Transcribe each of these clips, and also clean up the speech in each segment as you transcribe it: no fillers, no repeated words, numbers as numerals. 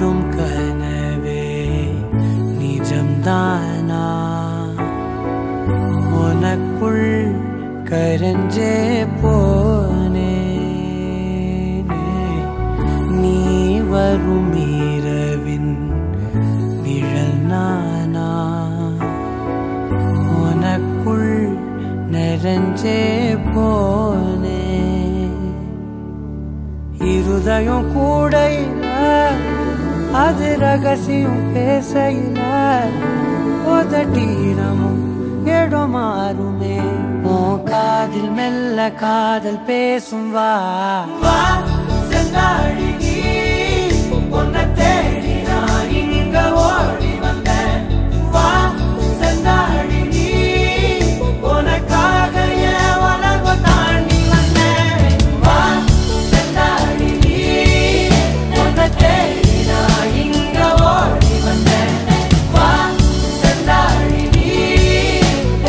தொடும் கனவே நிஜம்தானா உனக்குள் கரஞ்சே போனே நீ வரும் இரவின் நிழல் நானா உனக்குள் நிறைஞ்சே போனே இருதயம் கூடையில அது ரகசியம் பேசையில உதட்டீரமும் இடம் மாறுமே உன் காதில் மெல்ல காதல் பேசும் வா செந்தாழி நீ உன்னை தேடி நான் இங்க ஓடி வந்தேன் வா செந்தாழி நீ உனக்காக என் உலகம் தாண்டி வந்தேன் வா செந்தாழி நீ உன்னை தேடி நான் இங்க ஓடி வந்தேன் வா செந்தாழி நீ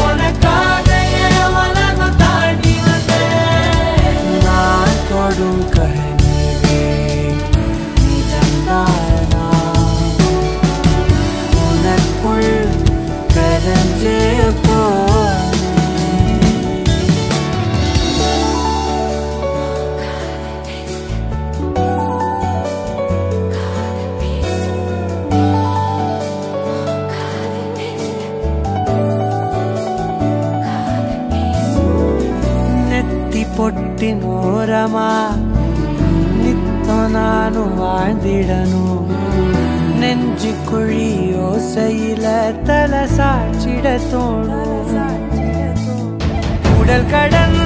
உனக்காக என் உலகம் தாண்டி வந்தேன் நான் தொடும் கனவே நிஜம்தானா உனக்குள் கரஞ்சே ನೆತ್ತಿ ಪೊಟ್ಟಿನೋರಮಾ ನಿತ್ತೋ ನಾನು வாழ்ந்திடನು நெஞ்சு குழி ஓசையில தலை சாச்சிட தோணும் உடல் கடந்து